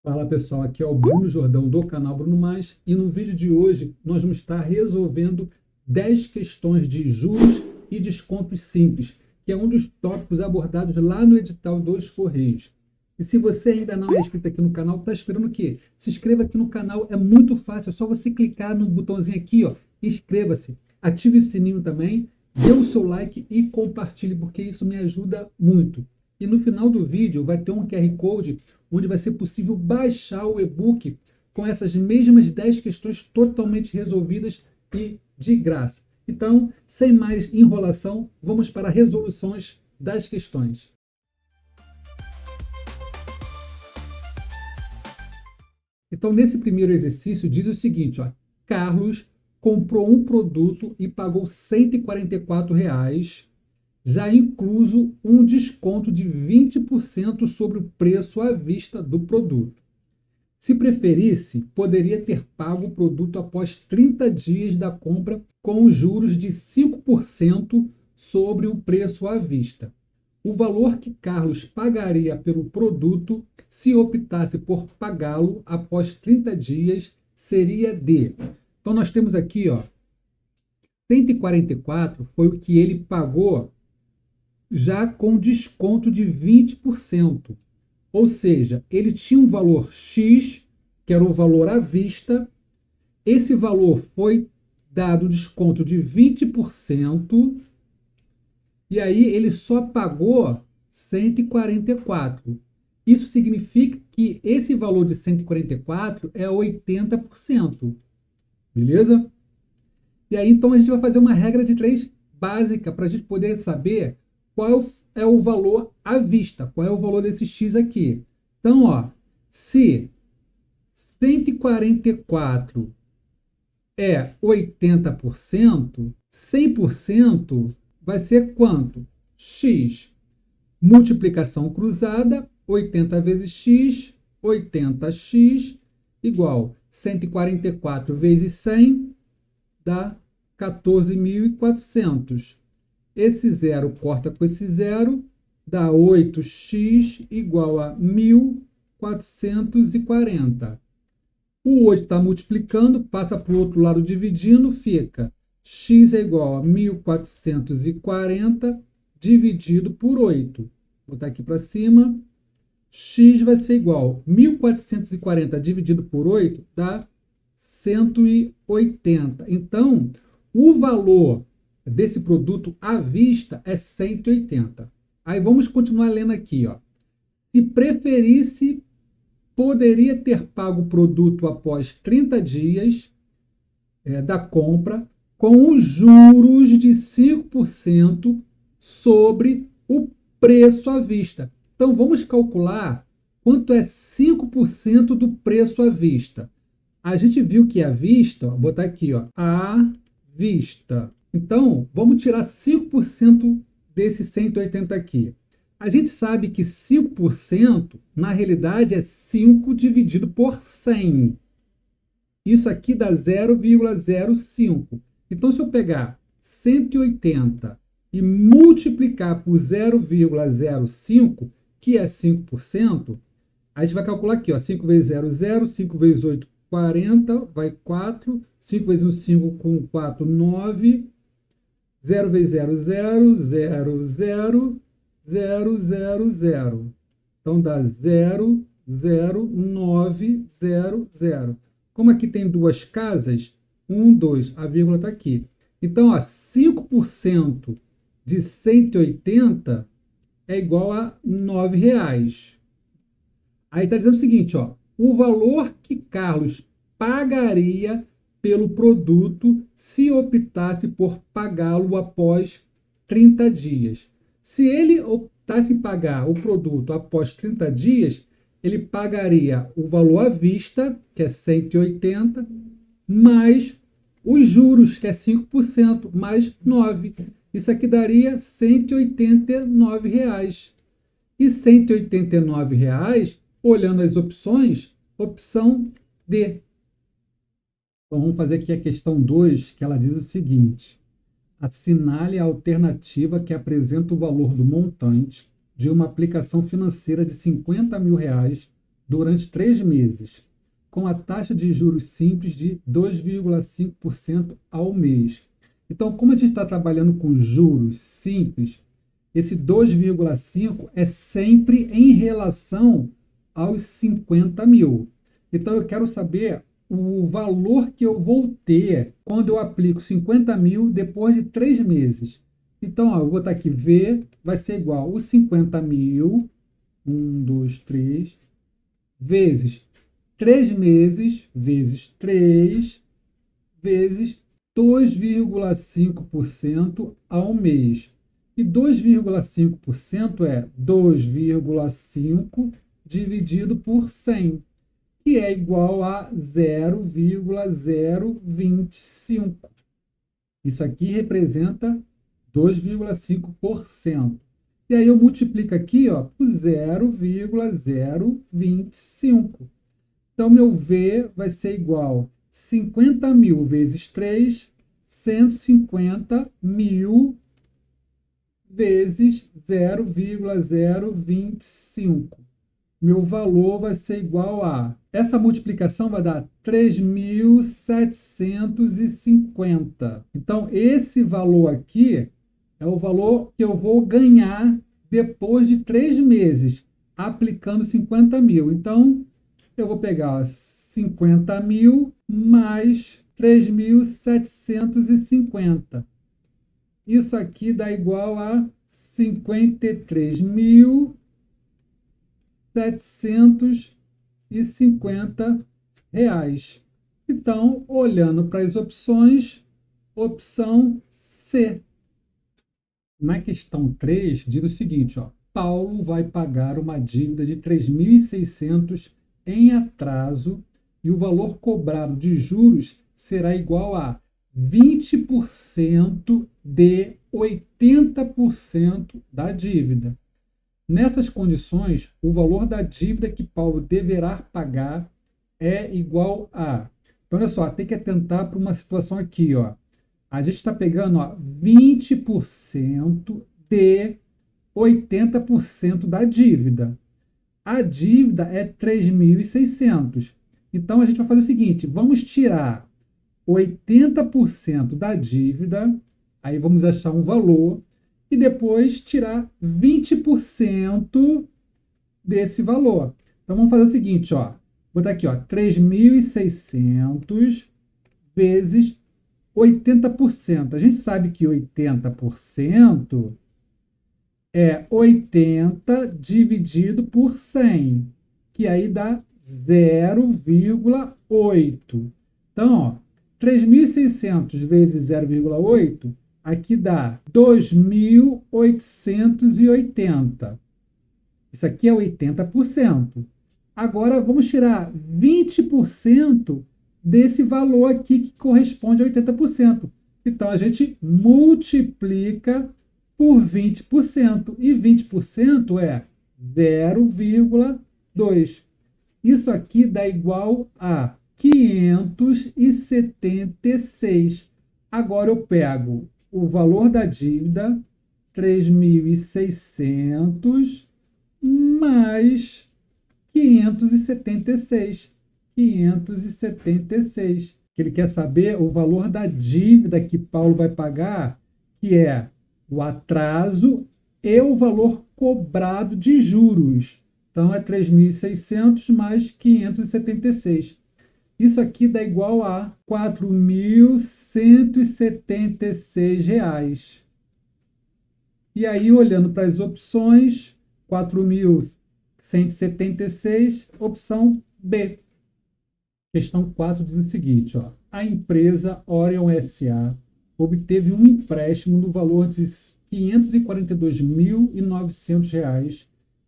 Fala pessoal, aqui é o Bruno Jordão do canal Bruno Mais e no vídeo de hoje nós vamos estar resolvendo 10 questões de juros e descontos simples, que é um dos tópicos abordados lá no edital dos Correios. E se você ainda não é inscrito aqui no canal, está esperando o quê? Se inscreva aqui no canal, é muito fácil, é só você clicar no botãozinho aqui, ó, inscreva-se, ative o sininho também, dê o seu like e compartilhe, porque isso me ajuda muito. E no final do vídeo vai ter um QR Code onde vai ser possível baixar o e-book com essas mesmas 10 questões totalmente resolvidas e de graça. Então, sem mais enrolação, vamos para resoluções das questões. Então, nesse primeiro exercício, diz o seguinte, ó, Carlos comprou um produto e pagou R$ 144, já incluso um desconto de 20% sobre o preço à vista do produto. Se preferisse, poderia ter pago o produto após 30 dias da compra com os juros de 5% sobre o preço à vista. O valor que Carlos pagaria pelo produto, se optasse por pagá-lo após 30 dias, seria de... Então, nós temos aqui, ó, 144 foi o que ele pagou já com desconto de 20%. Ou seja, ele tinha um valor X, que era o valor à vista, esse valor foi dado desconto de 20%, e aí ele só pagou 144. Isso significa que esse valor de 144 é 80%. Beleza? E aí, então, a gente vai fazer uma regra de 3 básica para a gente poder saber qual é o valor à vista, qual é o valor desse X aqui. Então, ó, se 144 é 80%, 100% vai ser quanto? X. Multiplicação cruzada, 80 vezes X, 80x, igual 144 vezes 100, dá 14.400. Esse zero corta com esse zero, dá 8x igual a 1.440. O 8 está multiplicando, passa para o outro lado dividindo, fica x é igual a 1.440 dividido por 8. Vou botar aqui para cima. X vai ser igual a 1.440 dividido por 8, dá 180. Então, o valor desse produto à vista é 180. Aí vamos continuar lendo aqui, ó. Se preferisse, poderia ter pago o produto após 30 dias da compra com os juros de 5% sobre o preço à vista. Então vamos calcular quanto é 5% do preço à vista. A gente viu que à vista, ó, vou botar aqui, ó, à vista. Então, vamos tirar 5% desse 180 aqui. A gente sabe que 5%, na realidade, é 5 dividido por 100. Isso aqui dá 0,05. Então, se eu pegar 180 e multiplicar por 0,05, que é 5%, a gente vai calcular aqui, ó, 5 vezes 0, 0, 5 vezes 8, 40, vai 4, 5 vezes 1, 5, com 4, 9, 0 vezes 0, 0, 0, 0, 0, 0, 0. Então dá 0, 0, 9, 0, 0. Como aqui tem duas casas, 1, 2, a vírgula está aqui. Então, ó, 5% de 180 é igual a R$ 9,00. Aí está dizendo o seguinte, ó, o valor que Carlos pagaria pelo produto se optasse por pagá-lo após 30 dias. Se ele optasse em pagar o produto após 30 dias, ele pagaria o valor à vista, que é 180, mais os juros, que é 5%, mais 9. Isso aqui daria R$ 189,00. E R$ 189,00, olhando as opções, opção D. Então, vamos fazer aqui a questão 2, que ela diz o seguinte. Assinale a alternativa que apresenta o valor do montante de uma aplicação financeira de R$ 50.000 durante 3 meses, com a taxa de juros simples de 2,5% ao mês. Então, como a gente está trabalhando com juros simples, esse 2,5 é sempre em relação aos 50 mil. Então, eu quero saber o valor que eu vou ter quando eu aplico 50 mil depois de 3 meses. Então, ó, eu vou botar aqui V vai ser igual os 50 mil, 1, 2, 3, vezes 3 meses, vezes 3, vezes 2,5% ao mês. E 2,5% é 2,5 dividido por 100, que é igual a 0,025. Isso aqui representa 2,5%. E aí eu multiplico aqui, ó, por 0,025. Então, meu V vai ser igual a 50 mil vezes 3, 150 mil vezes 0,025. Meu valor vai ser igual a... Essa multiplicação vai dar 3.750. Então, esse valor aqui é o valor que eu vou ganhar depois de 3 meses, aplicando 50 mil. Então, eu vou pegar 50 mil mais 3.750. Isso aqui dá igual a 53.750 reais. Então, olhando para as opções, opção C. Na questão 3, diz o seguinte, ó, Paulo vai pagar uma dívida de 3.600 em atraso e o valor cobrado de juros será igual a 20% de 80% da dívida. Nessas condições, o valor da dívida que Paulo deverá pagar é igual a... Então, olha só, tem que atentar para uma situação aqui, ó. A gente está pegando, ó, 20% de 80% da dívida. A dívida é 3.600. Então, a gente vai fazer o seguinte, vamos tirar 80% da dívida, aí vamos achar um valor, e depois tirar 20% desse valor. Então, vamos fazer o seguinte, ó, vou botar aqui, ó, 3.600 vezes 80%. A gente sabe que 80% é 80 dividido por 100, que aí dá 0,8. Então, ó, 3.600 vezes 0,8, aqui dá 2.880. Isso aqui é 80%. Agora, vamos tirar 20% desse valor aqui que corresponde a 80%. Então, a gente multiplica por 20%. E 20% é 0,2. Isso aqui dá igual a 576. Agora eu pego o valor da dívida, 3.600, mais 576. 576. Que ele quer saber o valor da dívida que Paulo vai pagar, que é o atraso e o valor cobrado de juros. Então, é 3.600 mais 576. Isso aqui dá igual a R$ 4.176. E aí, olhando para as opções, 4.176, opção B. Questão 4 diz o seguinte, ó, a empresa Orion S.A. obteve um empréstimo no valor de R$ 542.900,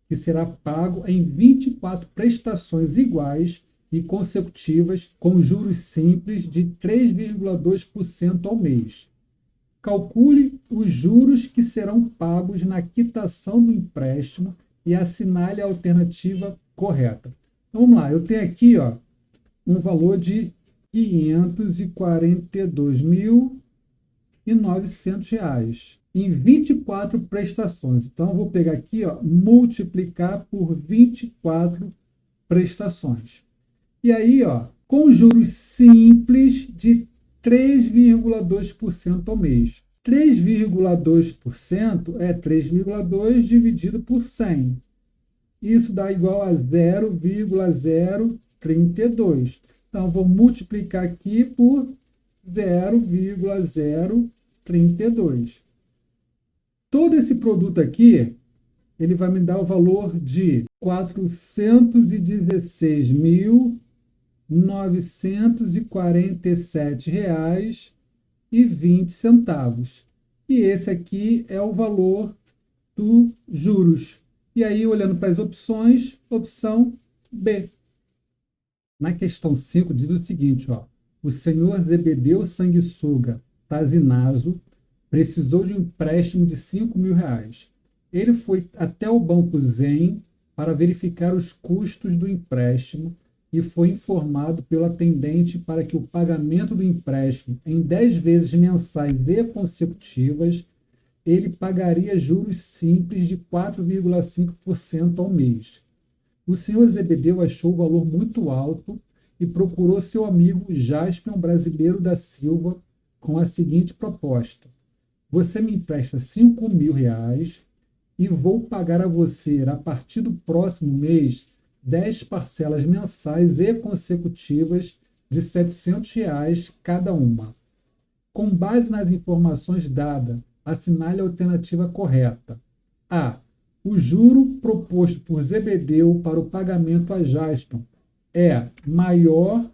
que será pago em 24 prestações iguais e consecutivas, com juros simples de 3,2% ao mês. Calcule os juros que serão pagos na quitação do empréstimo e assinale a alternativa correta. Então, vamos lá, eu tenho aqui, ó, um valor de R$ 542.900 em 24 prestações. Então, eu vou pegar aqui, ó, multiplicar por 24 prestações. E aí, ó, com juros simples de 3,2% ao mês. 3,2% é 3,2 dividido por 100. Isso dá igual a 0,032. Então, vou multiplicar aqui por 0,032. Todo esse produto aqui, ele vai me dar o valor de R$ 416.947,20. E esse aqui é o valor dos juros. E aí, olhando para as opções, opção B. Na questão 5, diz o seguinte, ó, o senhor Zebedeu Sanguessuga Tazinazo precisou de um empréstimo de R$ 5.000. Ele foi até o Banco Zen para verificar os custos do empréstimo e foi informado pelo atendente para que o pagamento do empréstimo em 10 vezes mensais e consecutivas ele pagaria juros simples de 4,5% ao mês. O senhor Zebedeu achou o valor muito alto e procurou seu amigo Jaspion Brasileiro da Silva com a seguinte proposta: você me empresta R$ 5.000 e vou pagar a você, a partir do próximo mês, 10 parcelas mensais e consecutivas de R$ 700 cada uma. Com base nas informações dadas, assinale a alternativa correta. A. O juro proposto por Zebedeu para o pagamento a Jaspion é maior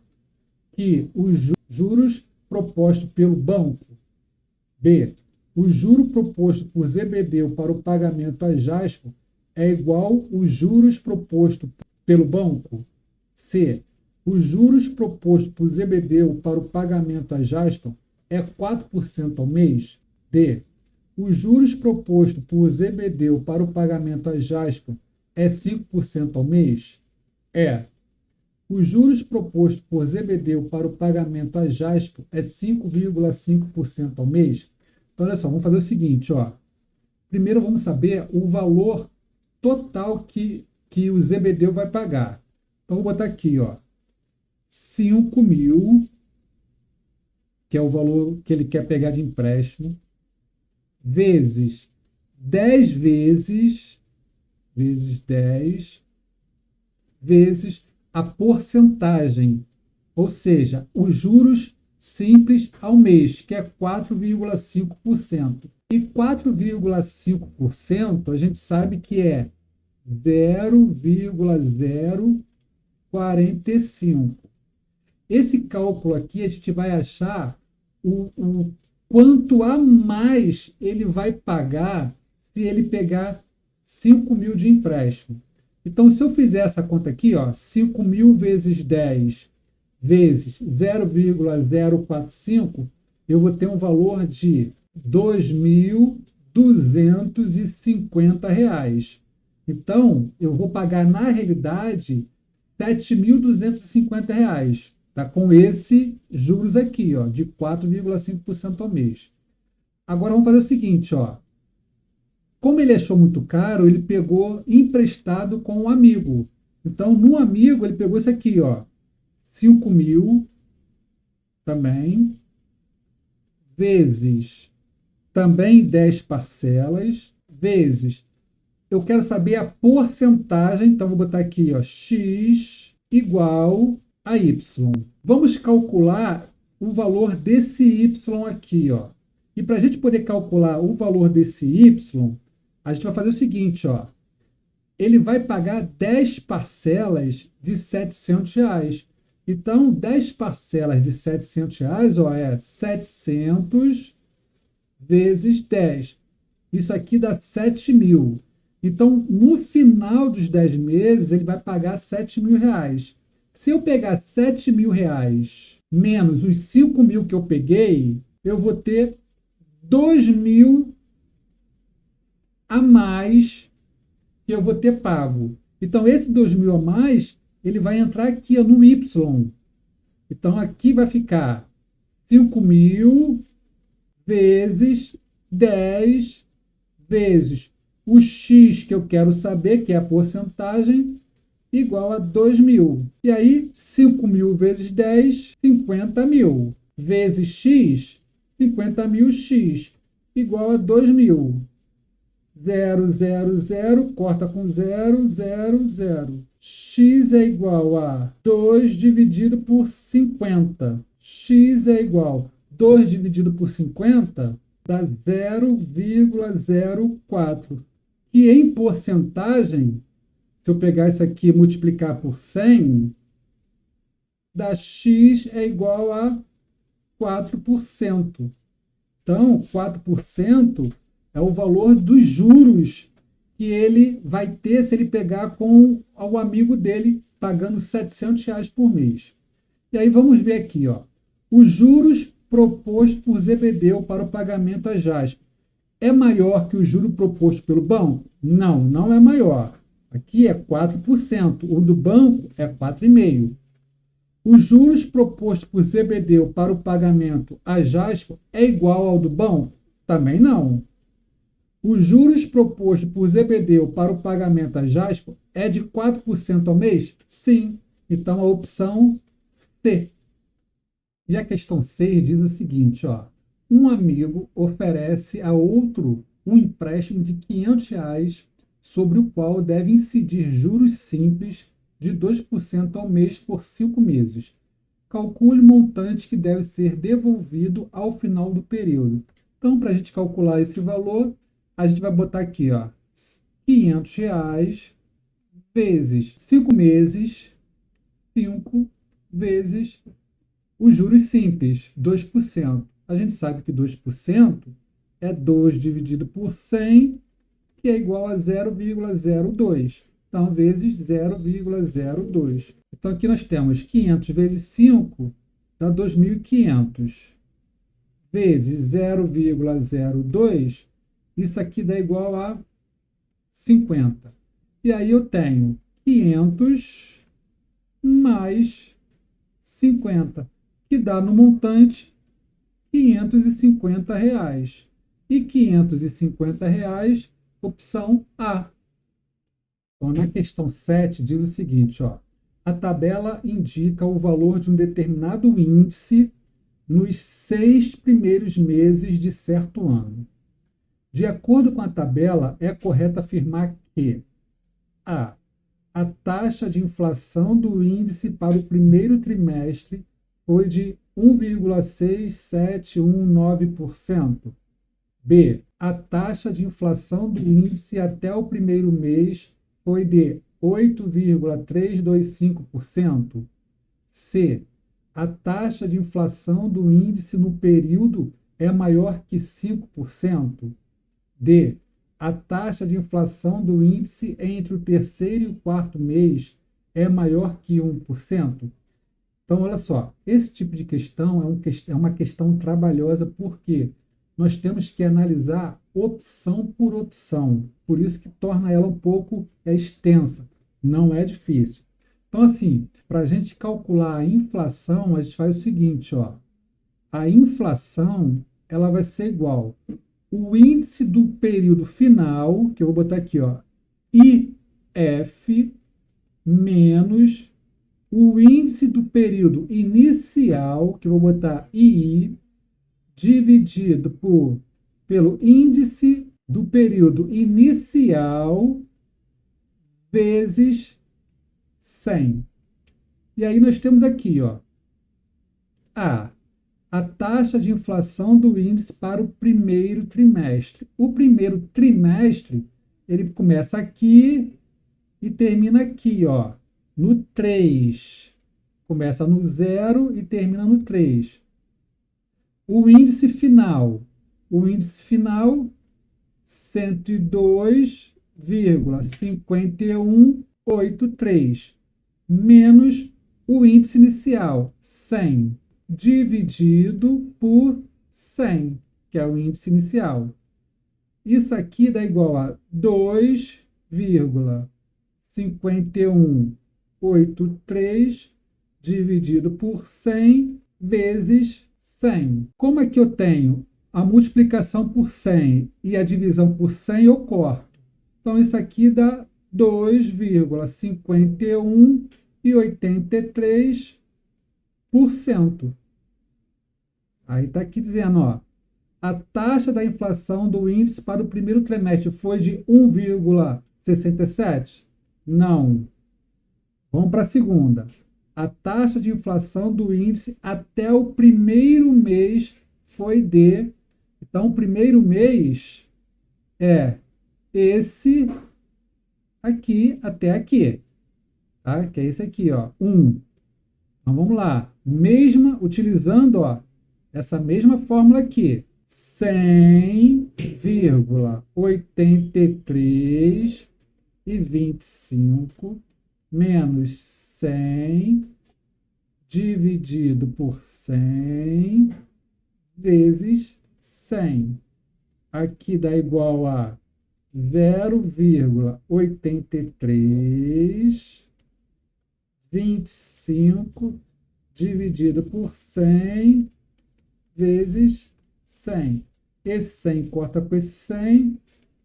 que os juros propostos pelo banco. B. O juro proposto por Zebedeu para o pagamento a Jaspion é igual aos juros propostos pelo banco. C. Os juros propostos por Zebedeu para o pagamento a Jaspion é 4% ao mês. D. Os juros propostos por Zebedeu para o pagamento a Jaspion é 5% ao mês? É. Os juros propostos por Zebedeu para o pagamento a Jaspion é 5,5% ao mês? Então, olha só, vamos fazer o seguinte, ó. Primeiro vamos saber o valor total que o Zebedeu vai pagar. Então, vou botar aqui, ó, 5.000, que é o valor que ele quer pegar de empréstimo, vezes 10 vezes 10, vezes a porcentagem, ou seja, os juros simples ao mês, que é 4,5%. E 4,5% a gente sabe que é 0,045. Esse cálculo aqui a gente vai achar o quanto a mais ele vai pagar se ele pegar 5.000 de empréstimo. Então, se eu fizer essa conta aqui, ó, 5.000 vezes 10 vezes 0,045, eu vou ter um valor de R$ 2.250. Então, eu vou pagar, na realidade, R$ 7.250. Tá? Com esse juros aqui, ó, de 4,5% ao mês. Agora, vamos fazer o seguinte, ó. Como ele achou muito caro, ele pegou emprestado com um amigo. Então, no amigo, ele pegou isso aqui, ó, 5.000 também, vezes também 10 parcelas, vezes, eu quero saber a porcentagem, então vou botar aqui, ó, x igual a y. Vamos calcular o valor desse y aqui, ó. E para a gente poder calcular o valor desse y, a gente vai fazer o seguinte, ó. Ele vai pagar 10 parcelas de R$ 700. Então, 10 parcelas de R$ 700, ó, é 700 vezes 10. Isso aqui dá 7.000. Então, no final dos 10 meses, ele vai pagar R$ 7.000. Se eu pegar R$ 7.000 menos os 5.000 que eu peguei, eu vou ter 2.000 a mais que eu vou ter pago. Então, esse 2.000 a mais, ele vai entrar aqui, ó, no Y. Então, aqui vai ficar 5.000 vezes 10 vezes o X que eu quero saber, que é a porcentagem, igual a 2.000. E aí, 5.000 vezes 10, 50.000. Vezes x, 50.000x, igual a 2.000. 0, 0, 0, corta com 0, 0, 0. X é igual a 2 dividido por 50. X é igual a 2 dividido por 50 dá 0,04. Que em porcentagem, se eu pegar isso aqui e multiplicar por 100, dá x é igual a 4%. Então, 4% é o valor dos juros que ele vai ter se ele pegar com o amigo dele pagando R$ 700 por mês. E aí vamos ver aqui, ó, os juros proposto por Zebedeu para o pagamento a Jasper é maior que o juro proposto pelo banco? Não, não é maior. Aqui é 4%, o do banco é 4,5%. Os juros propostos por Zebedeu para o pagamento a Jasper é igual ao do banco? Também não. Os juros propostos por Zebedeu para o pagamento a Jasper é de 4% ao mês? Sim. Então, a opção C. E a questão 6 diz o seguinte, ó. Um amigo oferece a outro um empréstimo de R$ 500 sobre o qual deve incidir juros simples de 2% ao mês por 5 meses. Calcule o montante que deve ser devolvido ao final do período. Então, para a gente calcular esse valor, a gente vai botar aqui, ó, R$ 500 vezes 5 meses, 5 vezes os juros simples, 2%. A gente sabe que 2% é 2 dividido por 100, que é igual a 0,02. Então, vezes 0,02. Então, aqui nós temos 500 vezes 5, dá 2.500. Vezes 0,02, isso aqui dá igual a 50. E aí eu tenho 500 mais 50, que dá no montante R$ 550. E R$ 550, opção A. Então, na questão 7, diz o seguinte, ó, a tabela indica o valor de um determinado índice nos 6 primeiros meses de certo ano. De acordo com a tabela, é correto afirmar que a taxa de inflação do índice para o primeiro trimestre foi de 1,6719%. B. A taxa de inflação do índice até o primeiro mês foi de 8,325%. C. A taxa de inflação do índice no período é maior que 5%. D. A taxa de inflação do índice entre o terceiro e o quarto mês é maior que 1%. Então, olha só, esse tipo de questão é uma questão trabalhosa porque nós temos que analisar opção por opção. Por isso que torna ela um pouco extensa. Não é difícil. Então, assim, para a gente calcular a inflação, a gente faz o seguinte, ó. A inflação, ela vai ser igual o índice do período final, que eu vou botar aqui, ó, IF, menos o índice do período inicial, que eu vou botar II, dividido pelo índice do período inicial vezes 100. E aí nós temos aqui, ó, a taxa de inflação do índice para o primeiro trimestre. O primeiro trimestre, ele começa aqui e termina aqui, ó, no 3. Começa no 0 e termina no 3. O índice final, 102,5183, menos o índice inicial, 100, dividido por 100, que é o índice inicial. Isso aqui dá igual a 2,5183 dividido por 100 vezes 100. Como é que eu tenho a multiplicação por 100 e a divisão por 100, eu corto. Então, isso aqui dá 2,5183%. Aí está aqui dizendo, ó, a taxa da inflação do índice para o primeiro trimestre foi de 1,67? Não. Vamos para a segunda. A taxa de inflação do índice até o primeiro mês foi de... Então, o primeiro mês é esse aqui até aqui. Tá? Que é esse aqui, ó, 1. Então, vamos lá. Utilizando, ó, essa mesma fórmula aqui. 100,83 menos 100 dividido por 100 vezes 100. Aqui dá igual a 0,8325 dividido por 100 vezes 100. Esse 100 corta com esse 100,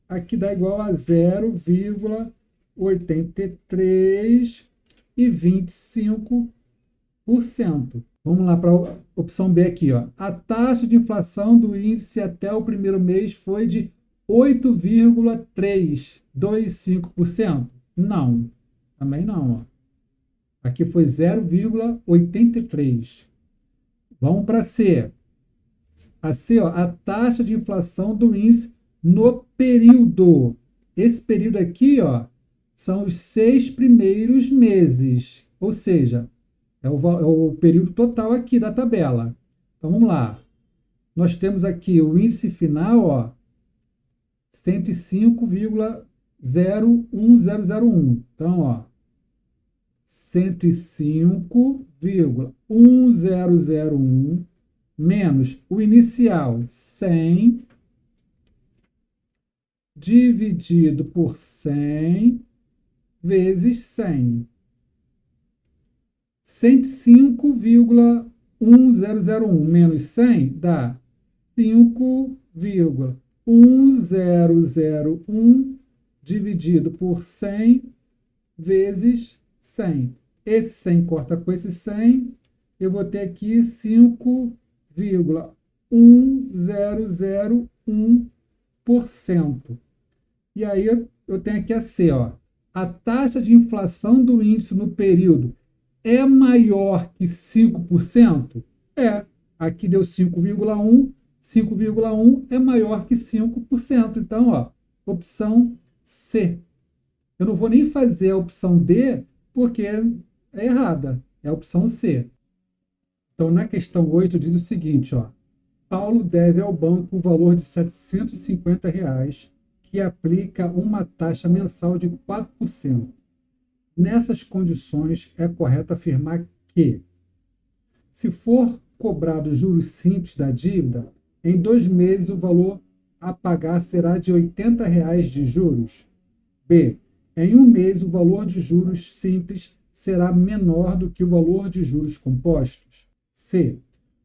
aqui dá igual a 0,8325%. Vamos lá para a opção B aqui, ó. A taxa de inflação do índice até o primeiro mês foi de 8,325%? Não, também não, ó. Aqui foi 0,83. Vamos para C. A C, ó, a taxa de inflação do índice no período. Esse período aqui, ó, são os 6 primeiros meses, ou seja, é o período total aqui da tabela. Então, vamos lá. Nós temos aqui o índice final, ó, 105,01001. Então, ó, 105,1001 menos o inicial, 100, dividido por 100 vezes 100. 105,1001 menos 100 dá 5,1001 dividido por 100 vezes 100. Esse 100 corta com esse 100, eu vou ter aqui 5,1001%. E aí eu tenho aqui a C, ó. A taxa de inflação do índice no período é maior que 5%? É. Aqui deu 5,1. 5,1 é maior que 5%. Então, ó, opção C. Eu não vou nem fazer a opção D, porque é errada. É a opção C. Então, na questão 8, diz o seguinte, ó. Paulo deve ao banco o valor de R$ 750, que aplica uma taxa mensal de 4%. Nessas condições, é correto afirmar que, se for cobrado juros simples da dívida, em 2 meses o valor a pagar será de R$ 80 de juros. B. Em 1 mês o valor de juros simples será menor do que o valor de juros compostos. C.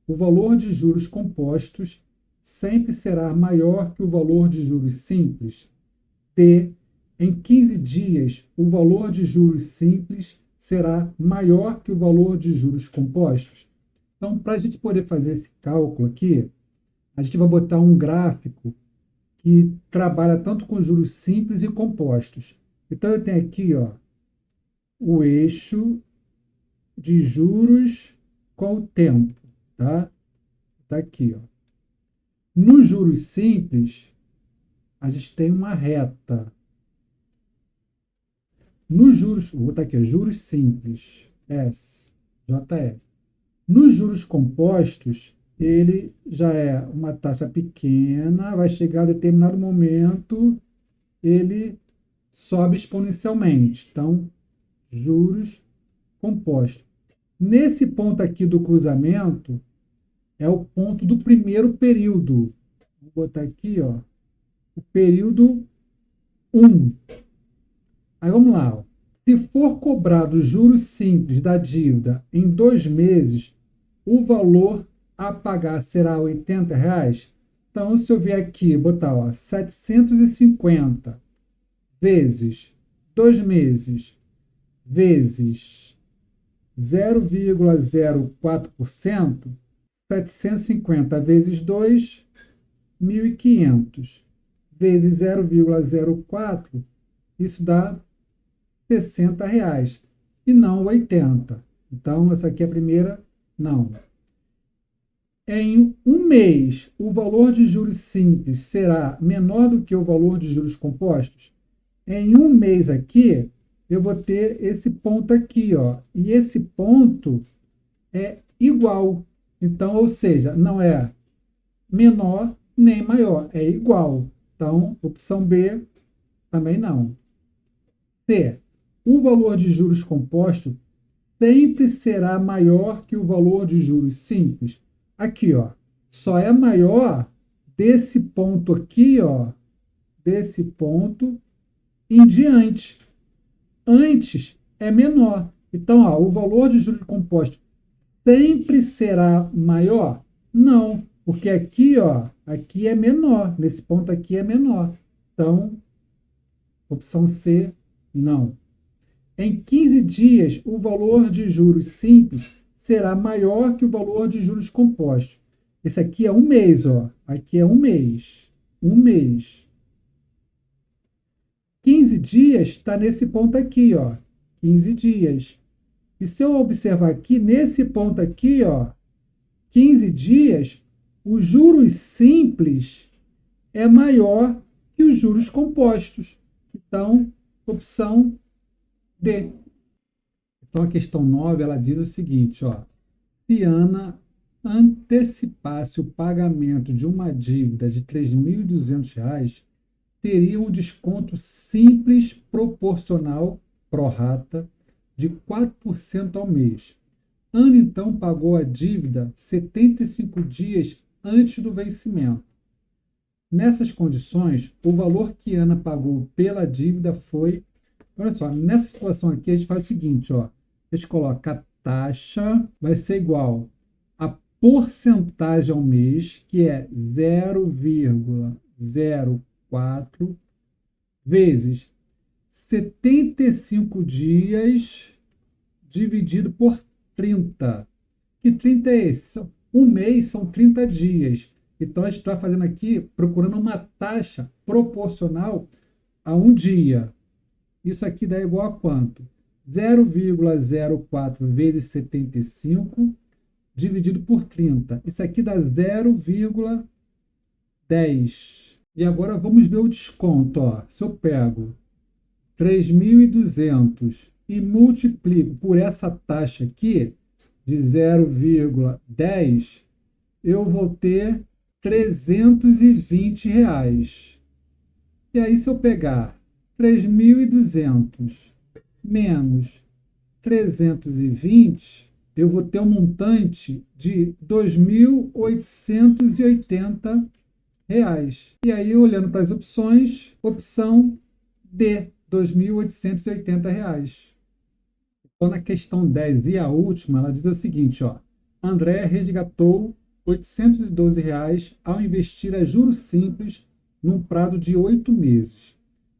O valor de juros compostos sempre será maior que o valor de juros simples. D. Em 15 dias, o valor de juros simples será maior que o valor de juros compostos. Então, para a gente poder fazer esse cálculo aqui, a gente vai botar um gráfico que trabalha tanto com juros simples e compostos. Então, eu tenho aqui, ó, o eixo de juros com o tempo, tá? Tá aqui, ó. Nos juros simples, a gente tem uma reta. Nos juros, vou botar aqui, ó, juros simples, S, JS. Nos juros compostos, ele já é uma taxa pequena, vai chegar a determinado momento, ele sobe exponencialmente. Então, juros compostos. Nesse ponto aqui do cruzamento, é o ponto do primeiro período. Vou botar aqui, ó, o período 1. Aí vamos lá. Ó. Se for cobrado juros simples da dívida em 2 meses, o valor a pagar será R$ 80. Então, se eu vier aqui botar, ó, 750 vezes 2 meses vezes 0,04%, 750 vezes 2, 1.500 vezes 0,04, isso dá R$60 e não 80. Então, essa aqui é a primeira, não. Em um mês, o valor de juros simples será menor do que o valor de juros compostos? Em um mês aqui, eu vou ter esse ponto aqui, ó, e esse ponto é igual. Então, ou seja, não é menor nem maior, é igual. Então, opção B também não. C. O valor de juros compostos sempre será maior que o valor de juros simples. Aqui, ó, só é maior desse ponto aqui, ó, desse ponto em diante. Antes é menor. Então, ó, o valor de juros compostos sempre será maior? Não, porque aqui, ó, aqui é menor, nesse ponto aqui é menor. Então, opção C, não. Em 15 dias, o valor de juros simples será maior que o valor de juros compostos. Esse aqui é um mês, ó. Aqui é um mês. Um mês. 15 dias está nesse ponto aqui, ó. 15 dias. E se eu observar aqui, nesse ponto aqui, ó, 15 dias, os juros simples é maior que os juros compostos. Então, opção D. Então, a questão 9, ela diz o seguinte, ó. Se Ana antecipasse o pagamento de uma dívida de R$ 3.200, teria um desconto simples proporcional pro rata de 4% ao mês. Ana, então, pagou a dívida 75 dias antes do vencimento. Nessas condições, o valor que Ana pagou pela dívida foi... Olha só, nessa situação aqui, a gente faz o seguinte, ó. A gente coloca a taxa, vai ser igual a porcentagem ao mês, que é 0,04 vezes 75 dias dividido por 30. Que 30 é esse? Um mês são 30 dias. Então, a gente está fazendo aqui, procurando uma taxa proporcional a um dia. Isso aqui dá igual a quanto? 0,04 vezes 75 dividido por 30. Isso aqui dá 0,10. E agora vamos ver o desconto. Ó. Se eu pego 3.200 e multiplico por essa taxa aqui, de 0,10, eu vou ter R$320. E aí, se eu pegar 3.200 menos 320, eu vou ter um montante de R$ 2.880. E aí, olhando para as opções, opção D, R$ 2.880. Então, na questão 10 e a última, ela diz o seguinte, ó. André resgatou R$ 812 ao investir a juros simples num prazo de 8 meses.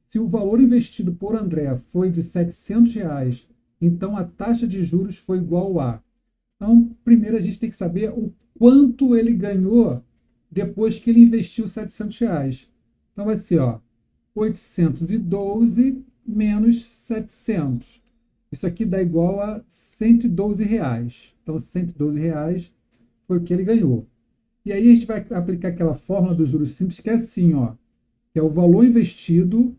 Se o valor investido por André foi de R$ 700, então a taxa de juros foi igual a... Então, primeiro a gente tem que saber o quanto ele ganhou depois que ele investiu R$ 700. Então, vai ser, ó, 812 menos 700. Isso aqui dá igual a R$ 112. Então, R$ 112 foi o que ele ganhou. E aí a gente vai aplicar aquela fórmula dos juros simples, que é assim, ó, que é o valor investido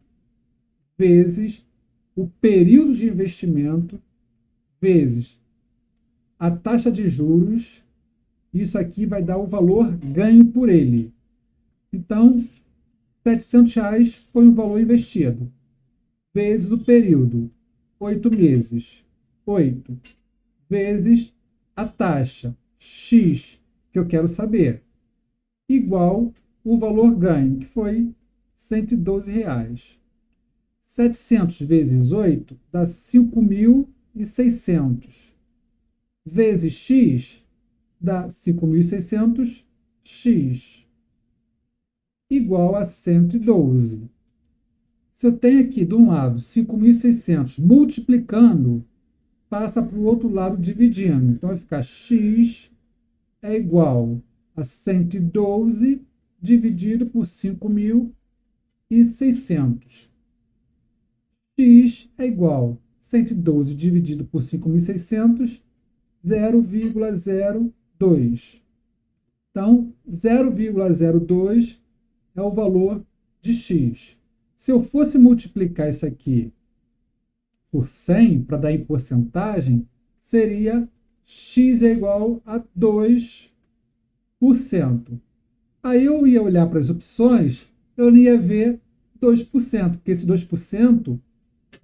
vezes o período de investimento vezes a taxa de juros. Isso aqui vai dar o valor ganho por ele. Então, R$ 700 foi o valor investido, vezes o período, 8 meses. 8 vezes a taxa, X, que eu quero saber, igual o valor ganho, que foi R$ 112. 700 vezes 8 dá 5.600. Vezes X dá 5.600, X igual a 112. Se eu tenho aqui, de um lado, 5.600 multiplicando, passa para o outro lado dividindo. Então, vai ficar x é igual a 112 dividido por 5.600. X é igual a 112 dividido por 5.600, 0,02. Então, 0,02 é o valor de x. Se eu fosse multiplicar isso aqui por 100, para dar em porcentagem, seria x é igual a 2%. Aí eu ia olhar para as opções, eu ia ver 2%, porque esse 2%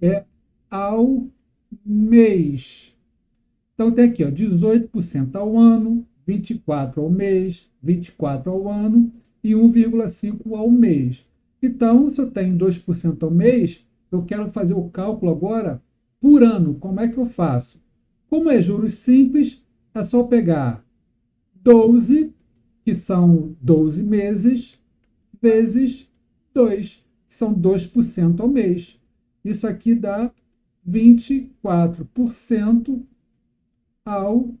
é ao mês. Então tem aqui, ó, 18% ao ano, 24% ao mês, 24% ao ano e 1,5% ao mês. Então, se eu tenho 2% ao mês, eu quero fazer o cálculo agora por ano. Como é que eu faço? Como é juros simples, é só pegar 12, que são 12 meses, vezes 2, que são 2% ao mês. Isso aqui dá 24% ao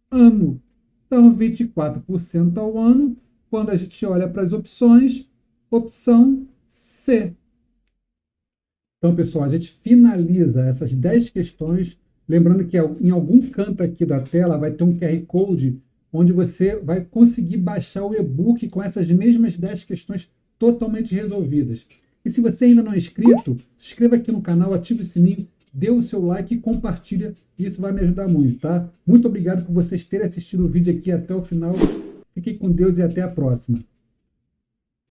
ano. Então, 24% ao ano, quando a gente olha para as opções, opção C. Então, pessoal, a gente finaliza essas 10 questões. Lembrando que em algum canto aqui da tela vai ter um QR Code onde você vai conseguir baixar o e-book com essas mesmas 10 questões totalmente resolvidas. E se você ainda não é inscrito, se inscreva aqui no canal, ative o sininho, dê o seu like e compartilha. Isso vai me ajudar muito, tá? Muito obrigado por vocês terem assistido o vídeo aqui até o final. Fiquem com Deus e até a próxima.